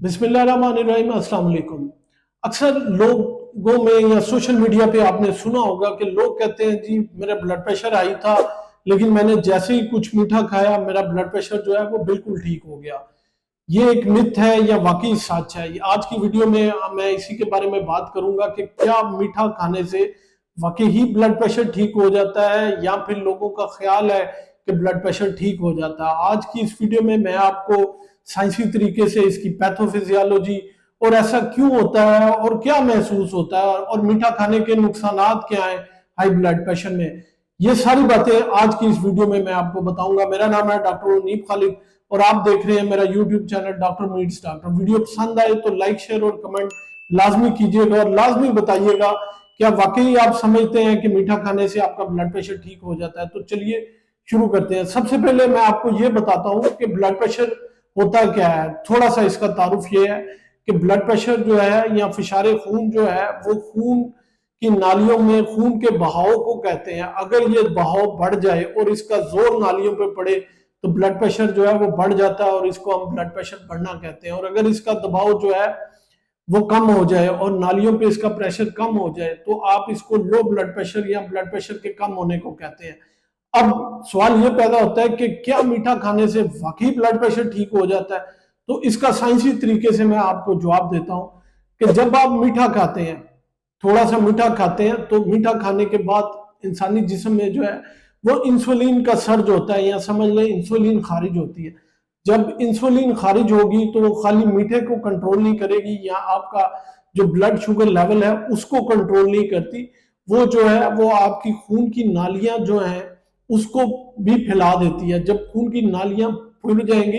बिस्मिल्लाहिर्रहमानिर्रहीम, अस्सलाम वालेकुम। अक्सर लोगों में या सोशल मीडिया पे आपने सुना होगा कि लोग कहते हैं जी मेरा ब्लड प्रेशर हाई था, लेकिन मैंने जैसे ही कुछ मीठा खाया मेरा ब्लड प्रेशर जो है वो बिल्कुल ठीक हो गया। ये एक मिथ है या वाकई सच है? आज की वीडियो में मैं इसी के बारे में बात करूंगा कि क्या मीठा खाने से वाकई ही ब्लड प्रेशर ठीक हो जाता है या फिर लोगों का ख्याल है कि ब्लड प्रेशर ठीक हो जाता है। आज की इस वीडियो में मैं आपको साइंसी तरीके से इसकी पैथोफिजियोलॉजी और ऐसा क्यों होता है और क्या महसूस होता है और मीठा खाने के नुकसानात क्या हैं हाई ब्लड प्रेशर में, ये सारी बातें आज की इस वीडियो में मैं आपको बताऊंगा। मेरा नाम है डॉक्टर उनीब खालिद और आप देख रहे हैं मेरा YouTube channel doctor meets doctor. Video पसंद आए तो लाइक शेयर और कमेंट लाजमी कीजिएगा और लाजमी बताइएगा क्या वाकई आप समझते हैं कि मीठा खाने से आपका ब्लड प्रेशर ठीक हो जाता है। तो चलिए शुरू करते हैं। सबसे पहले मैं आपको ये बताता हूँ कि ब्लड प्रेशर होता क्या है। थोड़ा सा इसका तारुफ ये है कि ब्लड प्रेशर जो है या फिशारे खून जो है वो खून की नालियों में खून के बहाव को कहते हैं। अगर ये बहाव बढ़ जाए और इसका जोर नालियों पे पड़े तो ब्लड प्रेशर जो है वो बढ़ जाता है और इसको हम ब्लड प्रेशर बढ़ना कहते हैं। और अगर इसका दबाव जो है वो कम हो जाए और नालियों पे इसका प्रेशर कम हो जाए तो आप इसको लो ब्लड प्रेशर या ब्लड प्रेशर के कम होने को कहते हैं। अब सवाल ये पैदा होता है कि क्या मीठा खाने से वाकई ब्लड प्रेशर ठीक हो जाता है? तो इसका साइंसी तरीके से मैं आपको जवाब देता हूं कि जब आप मीठा खाते हैं, थोड़ा सा मीठा खाते हैं, तो मीठा खाने के बाद इंसानी जिस्म में जो है वो इंसुलिन का सर्ज होता है या समझ लें इंसुलिन खारिज होती है। जब इंसुलिन खारिज होगी तो वो खाली मीठे को कंट्रोल नहीं करेगी या आपका जो ब्लड शुगर लेवल है उसको कंट्रोल नहीं करती। वो जो है वो आपकी खून की नालियां जो हैं उसको भी फैला देती है। जब खून की नालियां फूल जाएंगी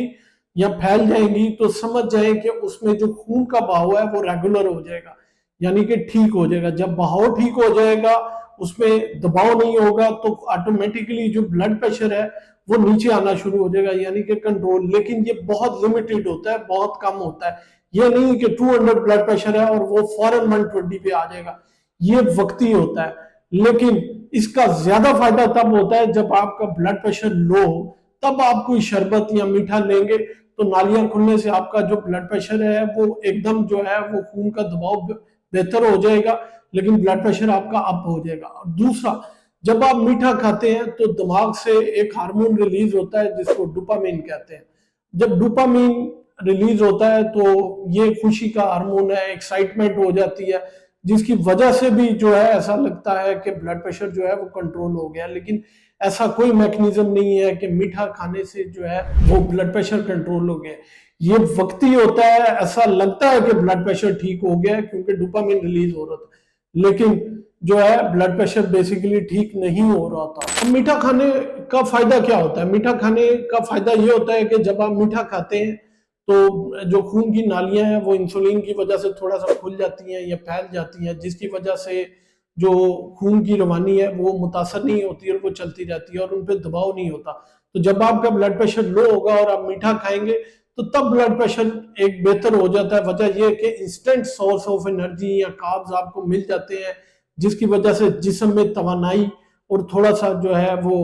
या फैल जाएंगी तो समझ जाए कि उसमें जो खून का बहाव है वो रेगुलर हो जाएगा, यानी कि ठीक हो जाएगा। जब बहाव ठीक हो जाएगा, उसमें दबाव नहीं होगा, तो ऑटोमेटिकली जो ब्लड प्रेशर है वो नीचे आना शुरू हो जाएगा, यानी कि कंट्रोल। लेकिन ये बहुत लिमिटेड होता है, बहुत कम होता है। ये नहीं कि 200 ब्लड प्रेशर है और वो फौरन 120 पे आ जाएगा, ये वक्ती होता है। लेकिन इसका ज्यादा फायदा तब होता है जब आपका ब्लड प्रेशर लो हो, तब आप कोई शरबत या मीठा लेंगे तो नालियां खुलने से आपका जो ब्लड प्रेशर है वो एकदम जो है वो खून का दबाव बेहतर हो जाएगा, लेकिन ब्लड प्रेशर आपका अप हो जाएगा। और दूसरा, जब आप मीठा खाते हैं तो दिमाग से एक हार्मोन रिलीज होता है जिसको डोपामिन कहते हैं। जब डोपामिन रिलीज होता है तो ये खुशी का हार्मोन है, एक्साइटमेंट हो जाती है, जिसकी वजह से भी जो है ऐसा लगता है कि ब्लड प्रेशर जो है वो कंट्रोल हो गया। लेकिन ऐसा कोई मैकेनिज्म नहीं है कि मीठा खाने से जो है वो ब्लड प्रेशर कंट्रोल हो गया। ये वक्ती होता है, ऐसा लगता है कि ब्लड प्रेशर ठीक हो गया क्योंकि डोपामिन रिलीज हो रहा था, लेकिन जो है ब्लड प्रेशर बेसिकली ठीक नहीं हो रहा था। अब मीठा खाने का फायदा क्या होता है? मीठा खाने का फायदा ये होता है कि जब आप मीठा खाते हैं तो जो खून की नालियां हैं वो इंसुलिन की वजह से थोड़ा सा खुल जाती हैं या फैल जाती हैं, जिसकी वजह से जो खून की रवानी है वो मुतासर नहीं होती और वो चलती रहती है और उन पर दबाव नहीं होता। तो जब आपका ब्लड प्रेशर लो होगा और आप मीठा खाएंगे तो तब ब्लड प्रेशर एक बेहतर हो जाता है। वजह यह है कि इंस्टेंट सोर्स ऑफ एनर्जी या कार्ब्स आपको मिल जाते हैं, जिसकी वजह से जिस्म में तवानाई और थोड़ा सा जो है वो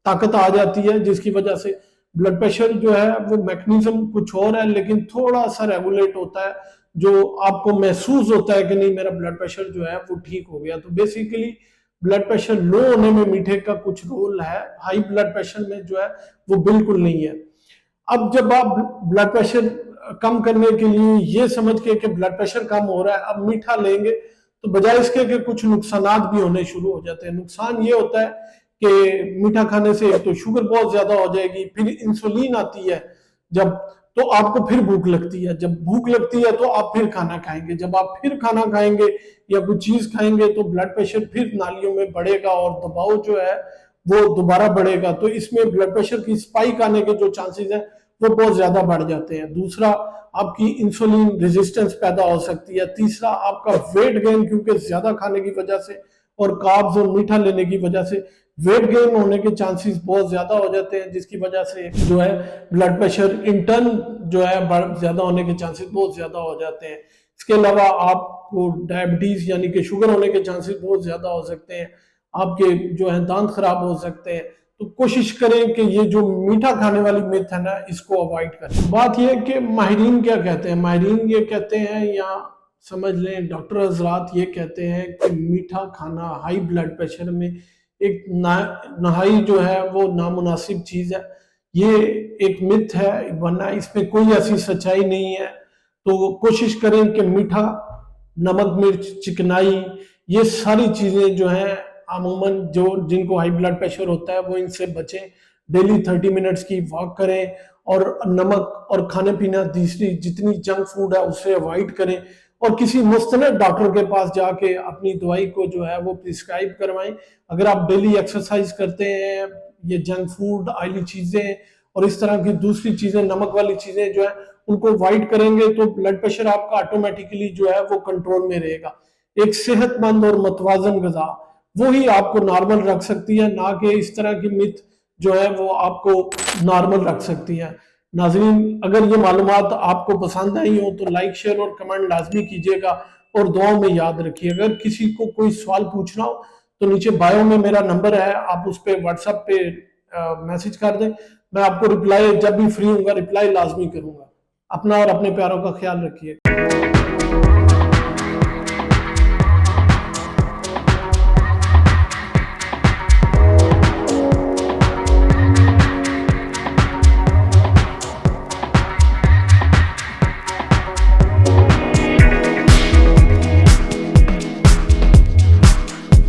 ताकत आ जाती है, जिसकी वजह से ब्लड प्रेशर जो है वो मैकेनिज्म कुछ और है लेकिन थोड़ा सा रेगुलेट होता है, जो आपको महसूस होता है कि नहीं मेरा ब्लड प्रेशर जो है वो ठीक हो गया। तो बेसिकली ब्लड प्रेशर लो होने में मीठे का कुछ रोल है, हाई ब्लड प्रेशर में जो है वो बिल्कुल नहीं है। अब जब आप ब्लड प्रेशर कम करने के लिए ये समझ के ब्लड प्रेशर कम हो रहा है अब मीठा लेंगे, तो बजाय इसके कि कुछ नुकसानात भी होने शुरू हो जाते हैं। नुकसान ये होता है कि मीठा खाने से तो शुगर बहुत ज्यादा हो जाएगी, फिर इंसुलिन आती है जब, तो आपको फिर भूख लगती है। जब भूख लगती है तो आप फिर खाना खाएंगे, जब आप फिर खाना खाएंगे या कुछ चीज खाएंगे तो ब्लड प्रेशर फिर नालियों में बढ़ेगा और दबाव जो है वो दोबारा बढ़ेगा। तो इसमें ब्लड प्रेशर की स्पाइक आने के जो चांसेस हैं वो बहुत ज्यादा बढ़ जाते हैं। दूसरा, आपकी इंसुलिन रेजिस्टेंस पैदा हो सकती है। तीसरा, आपका वेट गेन, क्योंकि ज्यादा खाने की वजह से और कार्ब्स और मीठा लेने की वजह से वेट गेन होने के चांसेस बहुत ज्यादा हो जाते हैं, जिसकी वजह से जो है ब्लड प्रेशर इंटर्न जो है ज्यादा होने के चांसेस बहुत ज्यादा हो जाते हैं। इसके अलावा आपको डायबिटीज यानी कि शुगर होने के चांसेस बहुत ज्यादा हो सकते हैं, आपके जो है दांत खराब हो सकते हैं। तो कोशिश करें कि ये जो मीठा खाने वाली मिथ है ना, इसको अवॉइड करें। बात ये है कि माहिरीन क्या कहते हैं, माहिरीन ये कहते हैं, या समझ लें डॉक्टर हजरात ये कहते हैं कि मीठा खाना हाई ब्लड प्रेशर में एक नहाई जो है वो नामुनासिब चीज है। ये एक मिथ है, वरना इसमें कोई ऐसी सच्चाई नहीं है। तो कोशिश करें कि मीठा, नमक मिर्च, चिकनाई, ये सारी चीजें जो हैं अमूमन जो जिनको हाई ब्लड प्रेशर होता है वो इनसे बचें। डेली 30 मिनट्स की वॉक करें, और नमक और खाने पीना तीसरी जितनी जंक फूड है उससे अवॉइड करें, और किसी मुस्तनद डॉक्टर के पास जाके अपनी दवाई को जो है वो प्रिस्क्राइब करवाएं। अगर आप डेली एक्सरसाइज करते हैं, ये जंक फूड, ऑयली चीजें और इस तरह की दूसरी चीजें, नमक वाली चीजें जो है उनको अवॉइड करेंगे, तो ब्लड प्रेशर आपका ऑटोमेटिकली जो है वो कंट्रोल में रहेगा। एक सेहतमंद और मतवाजन गजा वो ही आपको नॉर्मल रख सकती है, ना कि इस तरह की मिथ जो है वो आपको नॉर्मल रख सकती है। नाजरीन, अगर ये मालूमात आपको पसंद आई हो तो लाइक, शेयर और कमेंट लाजमी कीजिएगा, और दुआओं में याद रखिए। अगर किसी को कोई सवाल पूछना हो तो नीचे बायो में मेरा नंबर है, आप उस पर व्हाट्सएप पे मैसेज कर दें। मैं आपको रिप्लाई जब भी फ्री होऊंगा रिप्लाई लाजमी करूंगा। अपना और अपने प्यारों का ख्याल रखिए।